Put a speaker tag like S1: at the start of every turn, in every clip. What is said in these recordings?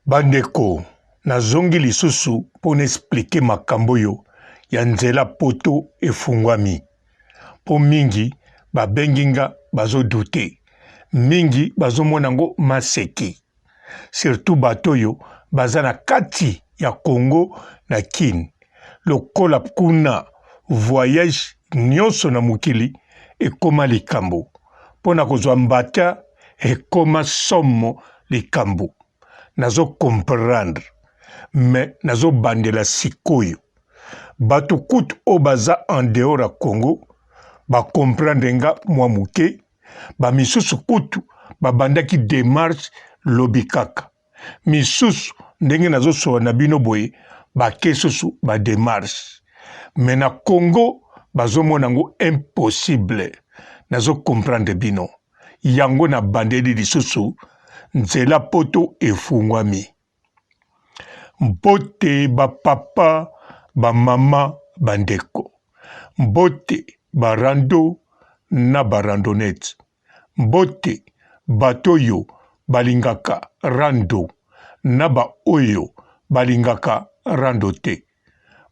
S1: Bandeko, nazongi lisusu pour n'expliquer makambo yo ya nzela poto efungwami. Po mingi babenginga bazo douter. Mingi bazo monango maseki. Surtout bato yo bazana kati ya Congo na Kin. Lokola kuna voyage nyonso na mukili ekoma likambo. Pona kozwa mbata ekoma somo likambo. Nazo comprendre, mais nazo bandela sikoyo. Bato kutu o baza en dehors ya Congo, ba comprendre nga mwa muke, ba misusu kutu ba bandaki démarche lobikaka. Misusu ndenge nazo soa na bino boye, ba kesusu ba démarche. Mais na Congo, bazo monango impossible. Nazo comprendre bino. Yango na bandeli lisusu, nzela poto efungwami. Mbote ba papa, ba mama, bandeko. Mbote ba rando na ba randonnette. Mbote bato yo balingaka rando na ba oyo balingaka rando te.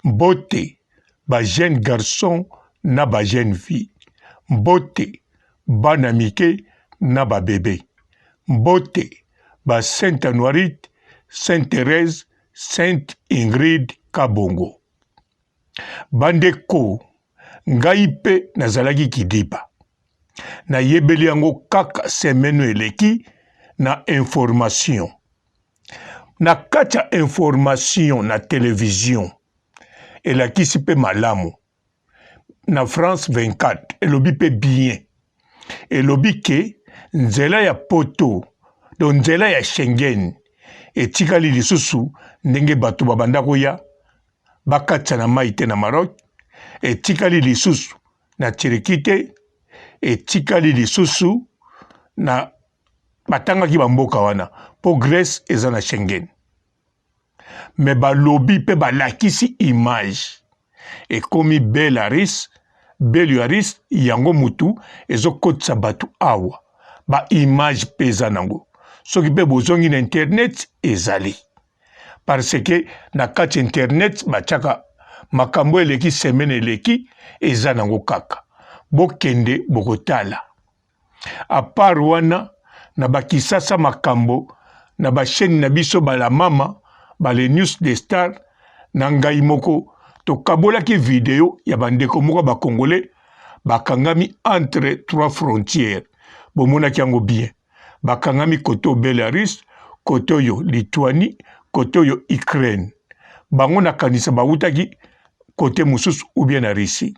S1: Mbote ba jeune garçon na ba jeune fille. Mbote bana mike na ba bébé. Mbote ba Sainte Anuarite, Sainte Thérèse, Sainte Ingrid Kabongo. Bandeko, ngai pe nazalaki kidiba. Na yebeli yango kaka semeno eleki na information. Na kacha information na télévision. Elakisi pe malamu. Na France 24, elobi pe bien. Elobi ke nzela ya poto, don nzela ya Schengen, etikali lisusu ndenge bato babandako ya, bakatsa na maite na Maroc, etikali lisusu na Tchirikite, etikali lisusu na batangaki bamboka wana, po Grèce eza na Schengen. Me balobi pe balakisi image, ekomi Belarus, yango mutu, ezo kotsa batu awa. Ba image peza nango. Soki pe bozongi na internet ezali. Parce que na kati internet bachaka makambo eleki semaine eleki eza nango kaka. Bokende bokotala. A part wana na bakisasa makambo na ba chaîne na biso bala mama bale news des stars na ngai moko to kabolaki video ya bandeko moko ba congolais bakangami entre trois frontières. Bomonaki yango bien. Bakangami koto Belarus, koto yo Lituanie, koto yo Ukraine. Bango na kanisa bautaki kote mususu ou bien na Russie.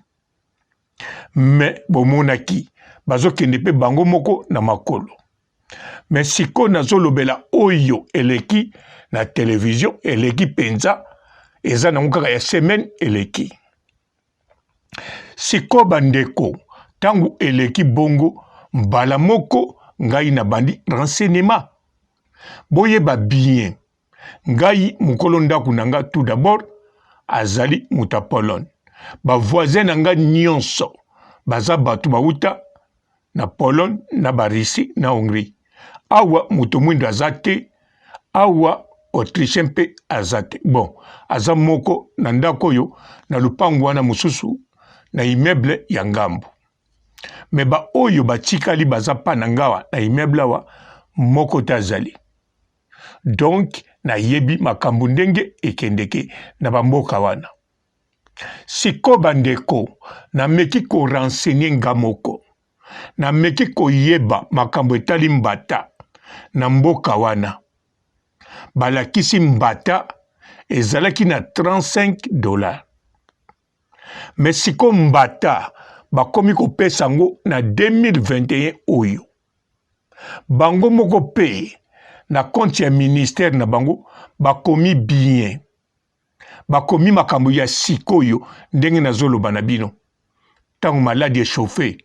S1: Mais bomonaki bazokende pe bango moko na makolo. Mais siko nazolobela oyo eleki na télévision eleki penza eza nango kaka ya semaine eleki. Siko bandeko tangu eleki bongo mbala moko ngai na bandi renseignement. Boyeba bien. Ngai mukolo ndaku nanga tout d'abord azali muta Pologne. Ba voisin nanga nyonso baza batu bauta na Pologne na ba Russie na Hongrie. Awa muto mwindo azate, awa Autrichien pe azate. Bon, aza moko na ndako yo na lupangu wana mususu na immeuble ya ngambo. Me ba oyo batikali baza pa na ngawa na immeuble wa moko tazali. Donc na yebi makambo ndenge ekendeke na bamboka wana. Siko bandeko na meki ko renseigner nga moko. Na meki ko yeba makambo etali mbata na mboka wana. Balakisi mbata ezalaki na $35. Mais siko mbata bakomi kopesa ngo na 2021 oyo. Bango moko pe na compte ya ministère na bango bakomi bien. Bakomi makambo ya sikoyo ndenge nazoloba na bino. Tango maladi échauffé.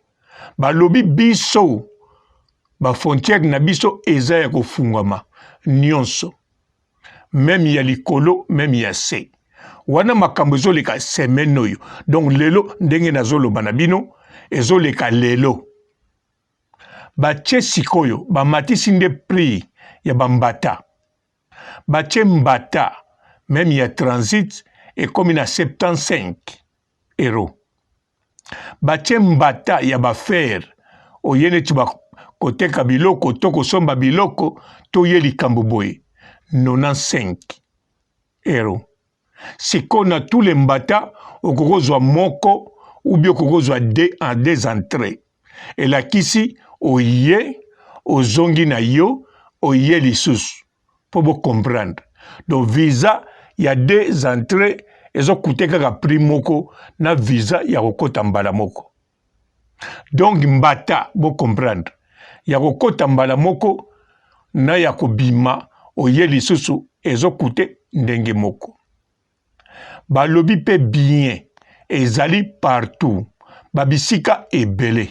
S1: Balobi biso ba frontière na biso eza ya kofungwama nyonso. Même ya likolo, même ya se. Wana makambo ezoleka semaine oyo. Donc lelo ndenge nazoloba na bino ezoleka lelo. Batie sikoyo bamatisi nde prix ya bambata. batie mbata même ya transit ekomi na 75 euros. Batie mbata ya bafer oye neti bakoteka biloko to kosomba biloko to ye likambo boye 95 euros. Siko na tous les mbata okokozwa moko ou bien okokozwa deux entrées. Elakisi oye ozongi na yo oye lisusu po bo comprendre. Donc visa ya deux entrées ezo coûter kaka prix moko na visa ya kokota mbala moko. Donc mbata bo comprendre. Ya kokota mbala moko na ya kobima oye lisusu ezo coûter ndenge moko. Balobi pe bien ezali partout. Babisika ebele.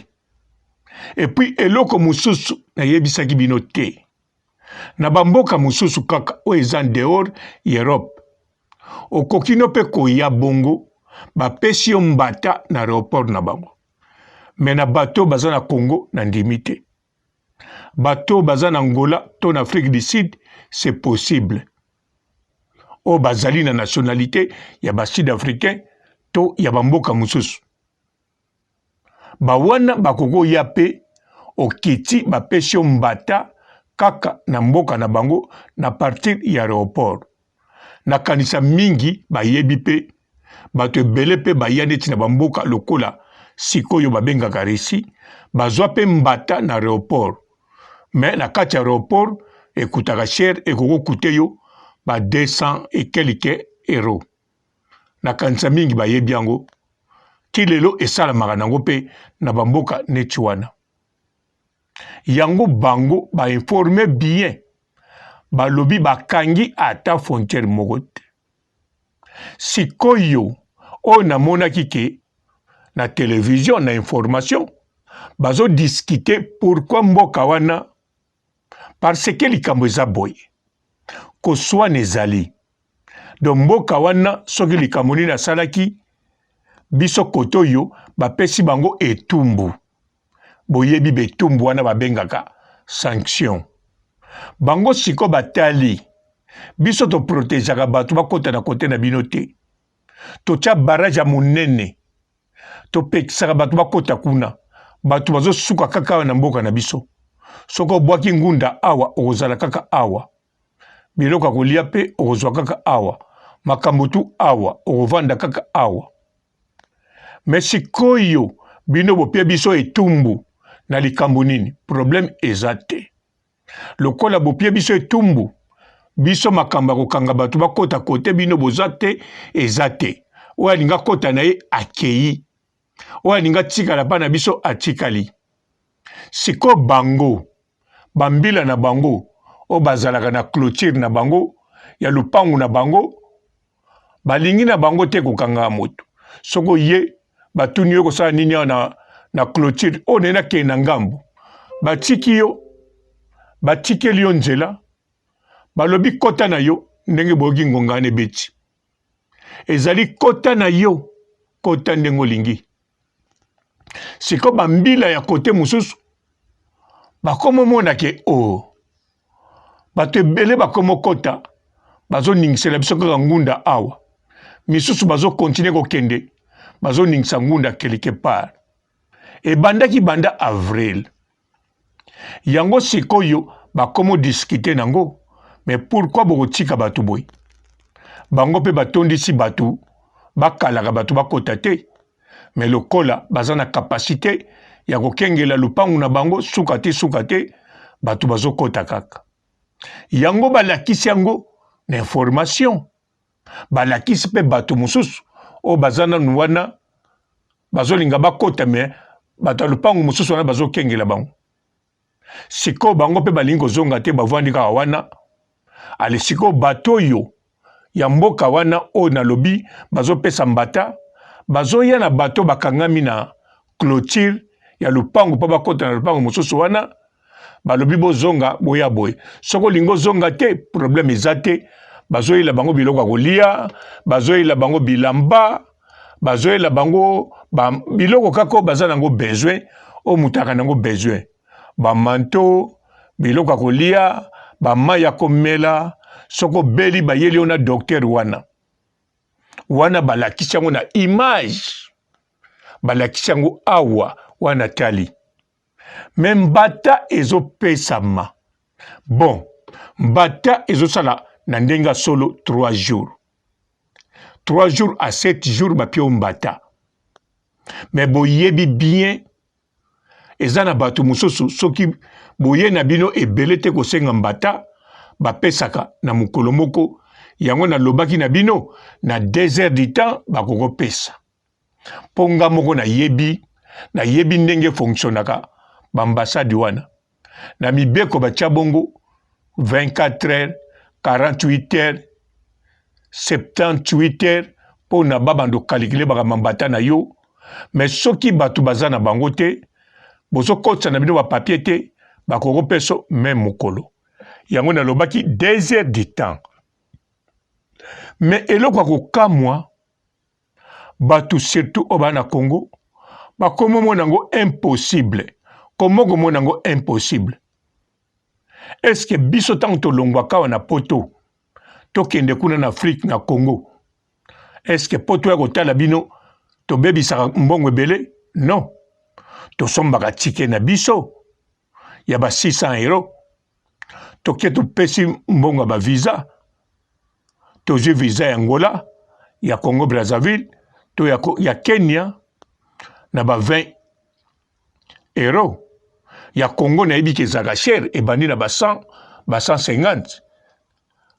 S1: Et puis eloko mususu na yebisaki bino te. Na bamboka mususu kaka o ezan dehors Europe. Okokino pe koya bongo bapesi yo mbata na aéroport na bango. Mais na bateau baza na Congo na ndimite. Bateau baza na Angola to na Afrique du Sud, c'est possible. O bazali na nationalité ya ba sud-africain to ya bamboka mususu. Bawana bakoko ya pe okiti bapesi yo mbata kaka na mboka na bango na partir ya aéroport. Na kanisa mingi bayebi pe bato ebele pe baya neti na bamboka lokola sikoyo babengaka Russie bazwa pe mbata na aéroport. Mais na kati ya aéroport ekutaka cher ekoko kute yo ba 200 et quelques euros. Na kanisa mingi bayebi yango ti lelo esalamaka nango pe na bamboka neti wana. Yango bango ba informe bien. Balobi bakangi ata frontière moko te. Sikoyo o namonaki ke na télévision na information bazo discuter pourquoi mboka wana parce que likambo eza boye koswana ezali. Donc mboka wana soki likambo nini asalaki biso koto yo bapesi bango etumbu. Boyebi betumbu wana babengaka sanction. Bango siko batali biso to protégeaka bato bakota na kote na bino te. Totia barrage ya monene to pekisaka bato bakota kuna. Bato bazo suka kaka na mboka na biso. Soko bwaki ngunda awa okozala kaka awa. Biloko ya kolia pe okozwa kaka awa. Makambo tu awa okovanda kaka awa. Mais sikoyo bino bopia biso etumbu na likambo nini problème eza te. Lokola bopia biso etumbu biso makambo kokanga bato bakota kote bino boza te eza te. Oya linga kota na ye akei. Oya linga tikala pa na biso atikali. Siko bango bambila na bango o bazalaka na clôture na bango ya lupangu na bango balingi na bango te kokanga moto. Soko ye batuni yo kosala nini na clôture o nena ke na ngambo. Batiki yo batikeli yo nzela balobi kota na yo ndenge boyoki ngonga ne beti. Ezali kota na yo kota ndenge olingi. Siko bambila ya kote mususu bakomo mona ke bato ebele bakomo kota bazo ningisela biso kaka ngunda awa. Misusu bazo continue kokende bazo ningisa ngunda quelque part. Ebandaki banda avril. Yango sikoyo bakomo discuter nango. Mais pourquoi bokotika batu boy? Bango pe batondisi batu bakalaka batu bakota te. Mais lokola baza na capacité ya kokengela lupangu na bango suka te batu bazo kota kaka. Yango balakisi yango na information. Balakisi pe batu mususu o bazana nuwana bazolinga bakota me batu lupangu mususu wana bazo kengela bango. Siko bango pe balingo zonga te bavandi kaka wana. Ale siko bato yo ya mboka wana o na lobi bazo pesa mbata bazo ya na bato bakangami na clôture ya lupangu pa bakota na lupangu mususu wana balobi bozonga boya boy. Soko lingo zonga te problème ezate bazo yela bango biloko kolia bazo yela bango bilamba bazo yela bango biloko kako baza nango besoin o mutaka nango besoin ba manteau biloko kolia ba maya komela soko beli ba yeli ona docteur wana balakisa ngo na image balakisa ngo awa wana tali mais mbata ezopesama bon mbata ezosala na ndenga solo 3 jours 3 jours à 7 jours bapio mbata mais boyebi bien eza na bato mosusu soki boye na bino ebele te kosenga mbata bapesaka na mokolo moko yango nalobaki na bino na 2 heures du temps bakokopesa mpo nga moko nayebi ndenge fonctionnaka bambasade wana na mibeko batya bongo 24 heures 48 heures 78 heures mpo na babando kalikile bakamambata na yo mais soki bato baza na bango te bozokotisa na bino bapapier te bakokopeso même mokolo yango nalobaki 2 heures du temps mais eloko akokamwa bato surtout oyo baa na Congo bakomi mona yango impossible komo komona yango impossible est-ce que biso ntango tolongwaka awa na poto tokende kuna na Afrique na Congo est-ce que poto ya kotala bino tobebisaka mbongo ebele non tosombaka tike na biso ya ba 600 euros toke topesi mbongo ya bavisa tozwi visa ya Angola ya Congo Brazzaville to ya Kenya na ba 20 euros ya Congo na yebi kezaka cher ebandi na ba 100 ba 150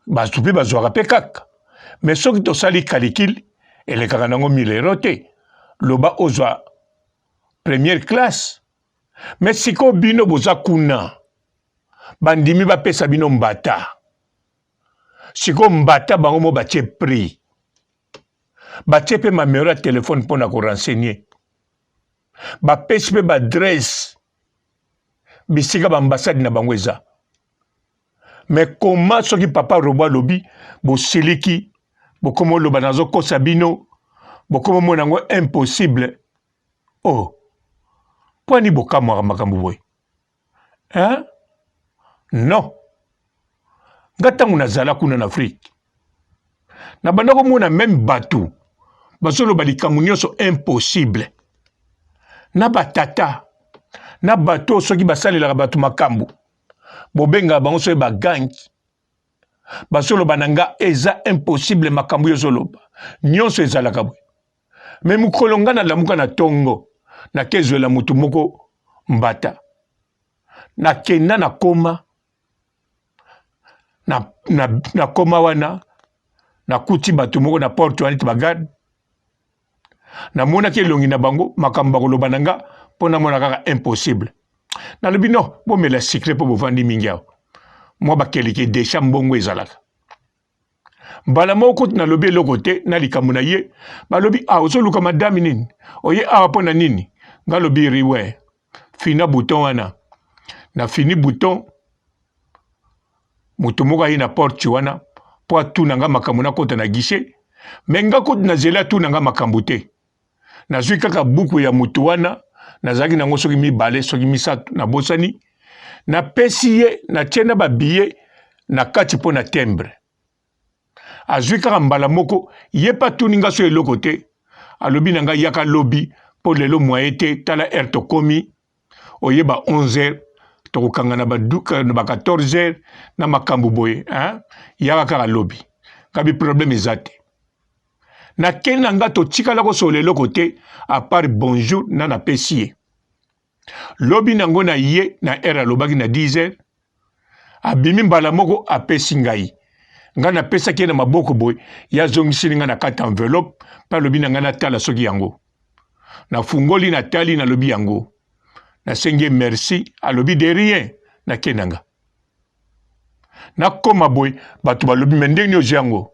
S1: basupi bazwaka pe kaka mais soki tosali calcul elekaka nango 1000 euros te loba ozwa première classe mais siko bino boza kuna bandimi bapesa bino mbata siko mbata bango mo batie prix batie pe mamero ya telefone mpona korenseigner bapesi pe baadresse bisika baambasade na bango eza mais koma soki papa robo alobi bosiliki bokomi oloba nazokosa bino bokomi omona yango impossible oh pwani bokamwaka makambo boye hein non nga ntango nazala kuna na Afrique nabanda komona même bato bazoloba likambo nyonso impossible na batata na bato soki basalelaka bato makambo bobengaka bango soki bagangi bazoloba na nga eza impossible makambo yo ozoloba nyonso ezalaka boye me mokolo nga nalamuka na ntongo nakezwela mutu moko mbata nakenda na koma na koma wana nakuti bato moko na porte wana ti bagarde namonaki elongi na bango makambo bakoloba na nga mpo namona kaka impossible nalobi no bomela secret mpo bovandi mingi awa mwa bakeleke desha mbongo ezalaka mbala moko nalobi eloko te na likambo na ye balobi ozoluka madame nini oye awa mpo na nini nga lobi riwe fina bouton wana na fini bouton moto moko aye na porte wana mpo atuna nga makambo nakota na gishe me nga koti na zela atuna nga makambo te nazwi kaka buku ya moto wana nazalaki nango soki mibale soki misato nabosani napesi ye natie na babiye na kati mpo na timbre azwi kaka mbala moko ye mpe atuni nga so eloko te alobi na ngai yaka lobi mpo lelo mwaye te tala heure tokomi oyeba 11 heures tokokanga na ba 14 heures na makambo boye yaka kaka lobi kabi problème eza te nakende na nga totikala kosola eloko te apart bonjour na napesi ye lobi nango na ye na heure alobaki na 10 heures abimi mbala moko apesi ngai nga napesaki ye na maboko boye ye azongisili nga na kati enveloppe mpe alobi na ngai natala soki yango nafungoli natali nalobi yango nasengi merci alobi de rien nakenda nga nakoma boye bato balobi me ndenge ozwi yango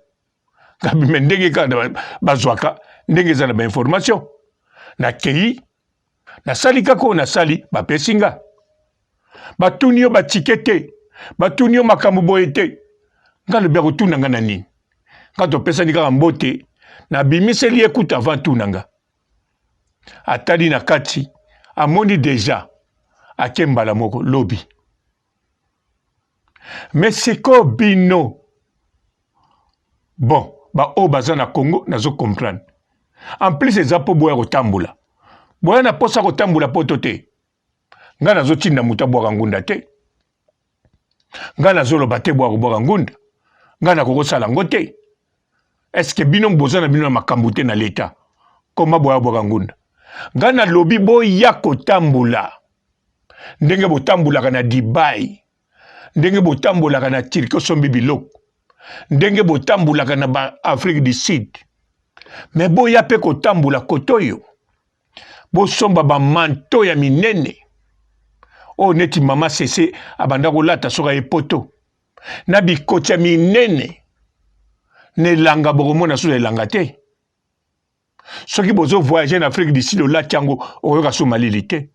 S1: ngabi me ndenge kaka bazwaka ndenge eza na bainformation nakei nasali kaka oyo nasali bapesi nga batuni yo batike te batuni yo makambo boye te nga lobi akotuna nga na nini nga topesani kaka mbote nabimiseli ye kuta avant tuna nga atali na kati amoni deja ake mbala moko lobi mais siko bino Bon, ba o baza na Congo nazo comprendre. En plus eza po boya kotambola. Boya na posa kotambola poto te. Nga nazo tinda muta bwaka ngunda te. Nga nazo loba te bwaka ngunda. Nga na kokosala ngo te. Est-ce que bino boza na bino na makambo te na leta? Koma boya bwaka ngunda. Nga na lobi boya kotambola. Ndenge botambulaka na Dubai. Ndenge botambulaka na Turquie sombi biloko. Ndenge botambulaka na ba Afrique du Sud. Mais boya pe kotambula kotoyo. Bosomba ba manto ya minene. O neti mama sese abanda kolata soka epoto. Na bikoti ya minene. Nelanga bokomona so elanga te. Soki bozo voyager en Afrique du Sud olati yango oyoka so malili te.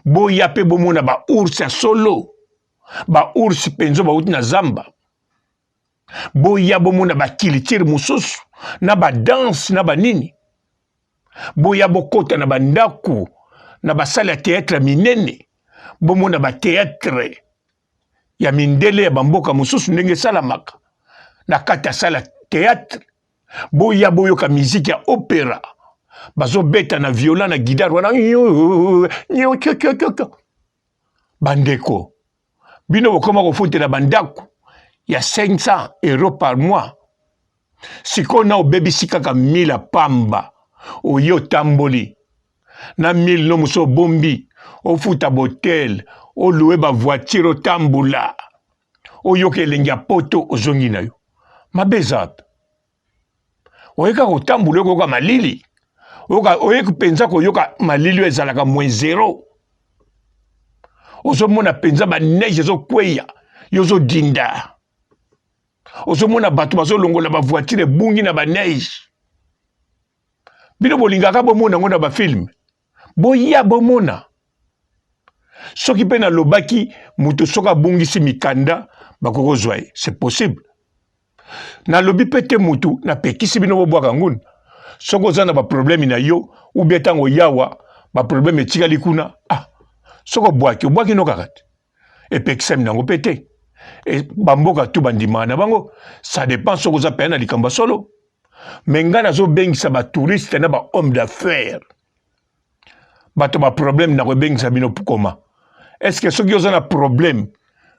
S1: Boya pe bomona ba ours ya solo. Ba ours penzo ba uti na zamba. Boya bomona ba kilitiri mususu. Na ba danse na ba nini. Boya bokota na ba ndaku. Na ba salle ya théâtre minene. Bomona ba théâtre. Ya mindele ya bamboka mususu ndenge salamaka. Na kati ya salle ya théâtre. Boya boyoka musique ya opéra. Bazo beta na viola na guitare wana. Bandeko. Bino bokoma kofutela bandaku. Ya 500 € par mois. Siko na obebisi kaka 1000 pamba. Oyo tamboli. Na 1000 no muso bombi. Ofuta botel. Oluwe ba voiture otambula. Oyoka elengi ya poto ozongi na yo. Mabezap. Oyeka kotambula oyoka malili. Oyeka penza koyoka malili ezalaka -0. Ozomona penza ba neige ezokweya. Yozo dinda. Ozomona bato bazolongola ba voiture bungi na ba neige. Bino bolingaka bomona ngo na ba film. Boya bomona. Soki pe na lobaki mutu soka bungisi mikanda bakokozwa ye. C'est possible. Na lobi pete mutu na pekisi bino bobwaka ngunda. Soko za na ba problème na yo ou bien tango yawa ba problème etikali kuna. Ah. Soko bwaki no kakati. E pekisa minango pete. E bamboka tu bandima na bango. Ça dépend soko za pe na likamba solo. Menga nazo bengisa ba touriste na ba homme d'affaires. Bato ba problème na ko bengisa bino pukoma. Est-ce que soki oza na problème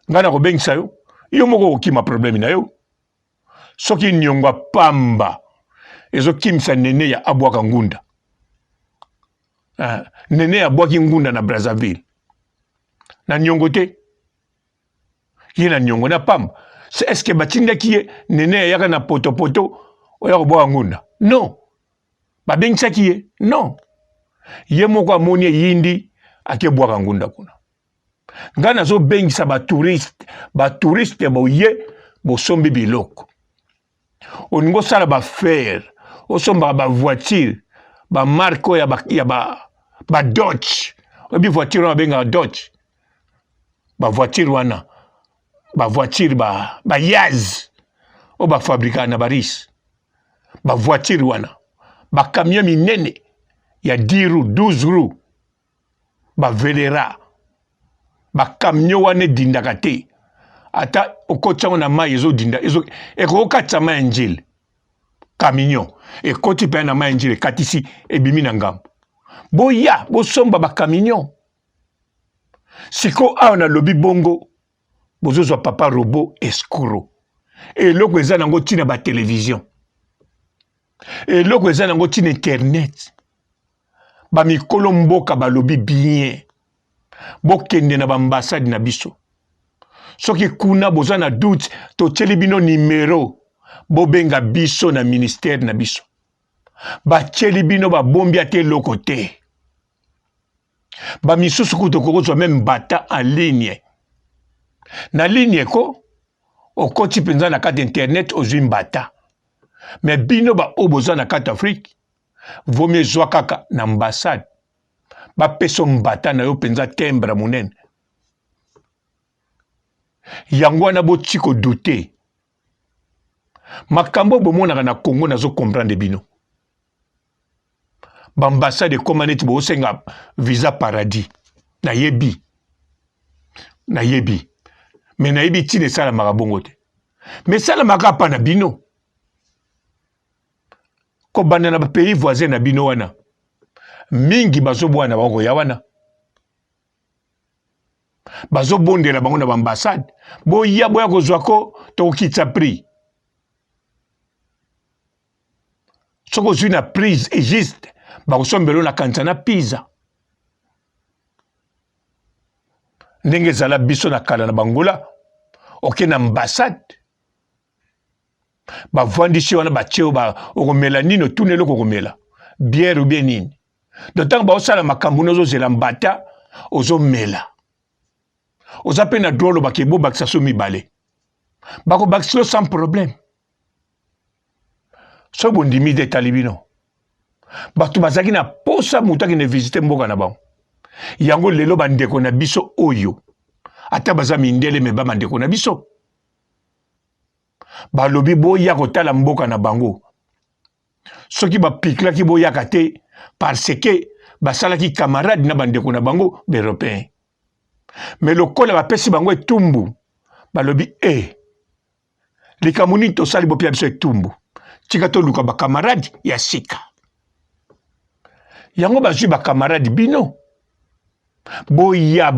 S1: nga na ko bengisa yo? Yo moko okima problème na yo. Soki nyongwa pamba ezo kimisa nene ya abwaka ngunda. Nene ya abwaki ngunda na Brazzaville. Na nyongo te. Ye na nyongo na pamba. Est-ce que batinda kiye nene ya yaka na poto oya kobwaka ngunda? Non. Babengisa kiye? Non. Ye moko amoni yindi ake bwaka ngunda kuna. Nga nazo bengisa ba touriste boye bosombi biloko. Oningo sala ba fer, osomba ba voiture, ba marque ya ba Dodge. Obi voiture wana benga Dodge. Ba voiture wana, ba voiture ba Yaz. O ba fabrika na Paris. Ba voiture wana, ba camion minene ya 10 roues, 12 roues. Ba Velera. Ba camion wane dindaka te. Ata okotsango na mai ezo dinda ekokatisa mai njele camion ekoti pe na mai njele katisi ebimi na ngambo boya bosomba ba camion siko awa na lobi bongo bozozwa papa robot escroc eloko eza nango ntina ba télévision eloko eza nango ntina internet ba mikolo mboka balobi bien bokende na bambassade na biso. Soki kuna boza na doute totieli bino numéro bobenga biso na ministère na biso. Batieli bino babombi ate eloko te. Ba misusu kutu kokozwa même bata en ligne. Na ligne ko okoti penza na kati internet ozwi mbata. Mais bino ba oboza na kati Afrique vaut mieux zwa kaka na ambassade. Ba peso mbata na yo penza timbre munene. Yango wana boti ko douter. Makambo bomonaka na Congo nazo comprendre bino. Bambassade koma neti bo senga visa paradis. Na yebi. Mais na yebi tine sala makabongo te. Mais sala makapa na bino. ko banda na pays voisin na bino wana mingi bazo bwana bango ya wana bazo bondela bango na ambassade boya kozwa ko to kitsa prix soko zwi na prise et juste bakosombelo na kantana pizza ndenge zala biso na kala na bangola oke na ambassade bavandisi wana bacheo okomela nino tunelo kokomela bière ou bien nini d'autant baosala makambo nozozela mbata ozomela oza pe na drolo bakebo bakisa so mibale bakobakisilo sans problème so bondimi de talibino bato bazaki na posa moto akende visite mboka na bango yango lelo bandeko na biso oyo ata baza mindele me bandeko na biso balobi boya kotala mboka na bango soki bapiklaki boyaka te parce que basalaki camarade na bandeko na bango européen mais lokola bapesi bango etumbu balobi likambo nini tosali bopia biso etumbu tika toluka bakamaradi ya sika yango bazwi bakamaradi bino boya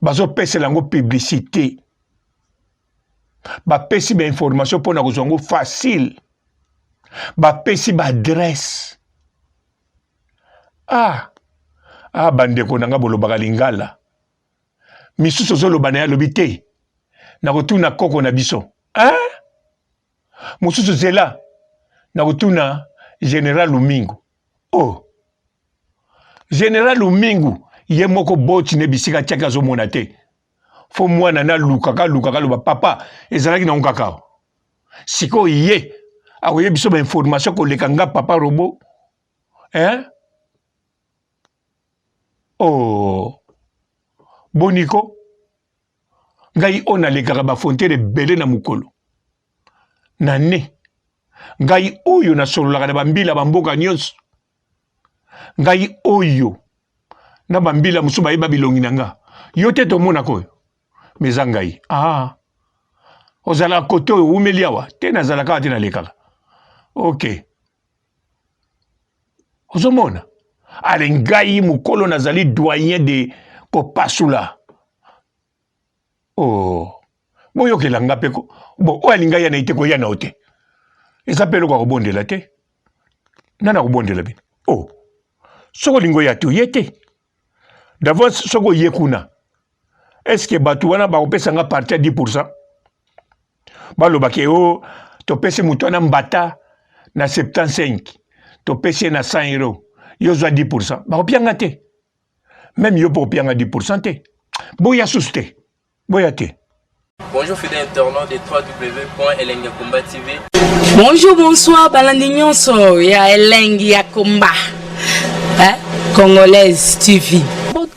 S1: bazopesela yango publicité bapesi bainformation mpona kozwa yango facile bapesi baadresse bandeko na nga bolobaka lingala misusu ozoloba na ye alobi te na kotuna koko na biso mosusu zela na kotuna général Lumingu général Lumingu ye moko boti ne bisika tiaki azomona te fo mwana na lukaka loba papa ezalaki na kaka siko ye akoye biso bainformation koleka nga papa robo boniko ngai o nalekaka bafontere ebele na mokolo na ne ngai oyo nasololaka na bambila bamboka nyonso ngai oyo na bambila mosusu bayeba bilongi na nga yo te tomonaka oyo meza ngai ozalaka kote oyo umeli awa te nazalaka te nalekaka ok ozomona ale ngai mokolo nazali doyen de kopasula boyokela nga mpe oyo alingai ya na ite koya na o te eza mpe eloko akobondela te nani akobondela bino soko olingi oya te oye te d'abord soko oye kuna eske bato wana bakopesa nga parti ya 10% balobaki topesi moto wana mbata na 75 topesi ye na 100 euro yo zwa 10% bakopianga te même yo mpo kopianga 10% te boya susu te boya te.
S2: Bonjour fidèles internautes de www.elengiakomba TV.
S3: Bonjour, bonsoir, balandi nyonso ya Elengiakomba Congolaise TV.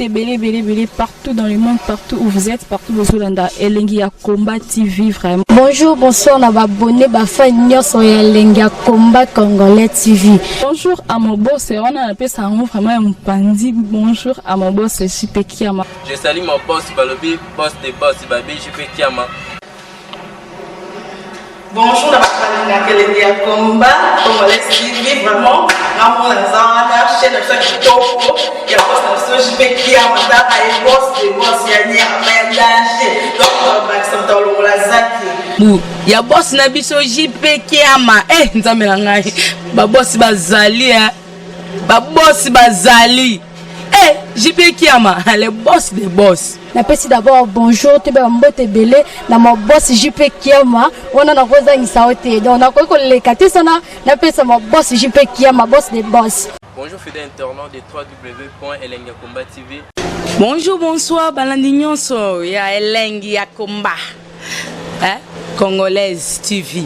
S4: Belé partout dans le monde, partout où vous êtes, partout où vous êtes, Elengiakomba TV vraiment.
S5: Bonjour, bonsoir, on va abonné fan nyonso ya Elengiakomba Congolais TV.
S4: Bonjour à mon boss, on a appelé ça vraiment un pandi. Bonjour à mon boss, JP Kiama.
S2: Je salue mon boss Balobi, boss des boss Babi, JP Kiama.
S3: Bonjour, à Elengiakomba Congolais TV vraiment. Ramon Lazana, chaîne de chaque topo, il y a pas de JP Kiama, et boss des boss, il y a un danger. Donc, on va s'entendre au Lazaki. Ya boss na biso JP Kiama nzambe na ngai ba boss bazali ba boss bazali JP Kiama le boss des boss.
S5: Na pesi d'abord bonjour te ba mbote belé na mo boss JP Kiama wana na koza ngisaote donc na ko leka te sana na pesa mo boss JP Kiama boss des boss.
S2: Bonjour fidèles internautes de www.elengiakomba TV.
S3: Bonjour bonsoir balandi nyonso ya Elengiakomba Congolaise TV.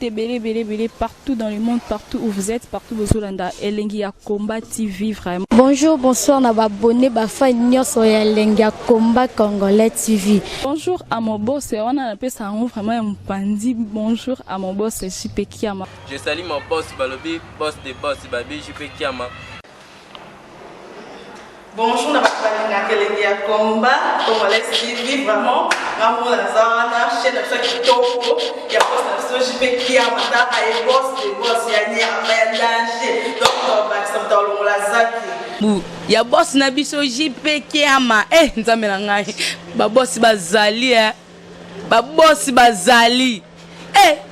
S4: Belé partout dans le monde, partout où vous êtes, partout où vous êtes, Elengiakomba TV vraiment.
S5: Bonjour, bonsoir, on va abonné fan nyonso ya Elengiakomba Congolais TV.
S4: Bonjour à mon boss, on a appelé ça vraiment un pandi. Bonjour à mon boss JP Kiama.
S2: Je salue mon boss Balobi, boss des boss Babi, JP Kiama.
S3: Bonjour, on a appelé Elengiakomba Congolais TV vraiment. Ramon Lazana, chaîne de kitoko ya boss na JP Kiama ta ay boss de boss ya ni ya danger donc ba samta longola zaki
S6: ya boss na biso JP Kiama nzambe na ngai ba boss bazali ba boss bazali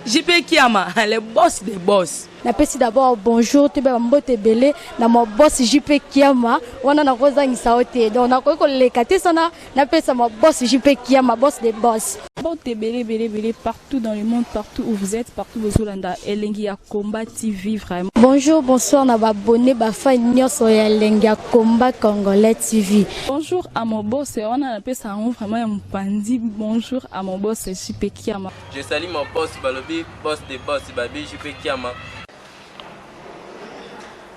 S6: JP Kiama le boss des boss.
S5: Napesi d'abord bonjour te ba mbote belé na mo boss JP Kiama wana na kozangisa ote donc na ko leka te sana napesa mo boss JP Kiama boss des boss.
S4: Mbote belé partout dans le monde, partout où vous êtes, partout où vous êtes, Elengi ya Komba TV vraiment.
S5: Bonjour, bonsoir na ba abonné ba fan nyonso ya Elengi ya Komba Congolais TV.
S4: Bonjour à mon boss, on a appelé ça vraiment un pandi. Bonjour à mon boss JP Kiama.
S2: Je salue mon boss Balobi, boss des boss, Babi JP Kiama.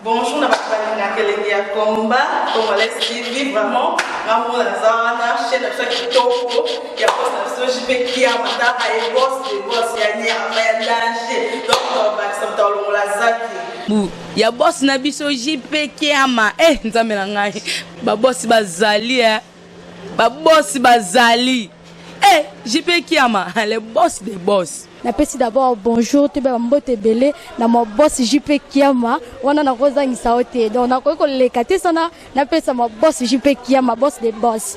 S3: Bonjour, na bakali na Elengi ya Komba Congolais TV vraiment. Ngamu na zana chaîne de kitoko ya boss na JP Kiama ta ay boss de boss ya ni ya danger donc ba samta longola zaki.
S6: Ya boss na biso JP Kiama nzambe na ngai ba boss bazali ba boss bazali JP Kiama le boss des boss.
S5: Napesi d'abord bonjour te ba mbote belé na mo boss JP Kiama wana na kozangisa ote donc na ko leka te sana napesa mo boss JP Kiama boss des boss.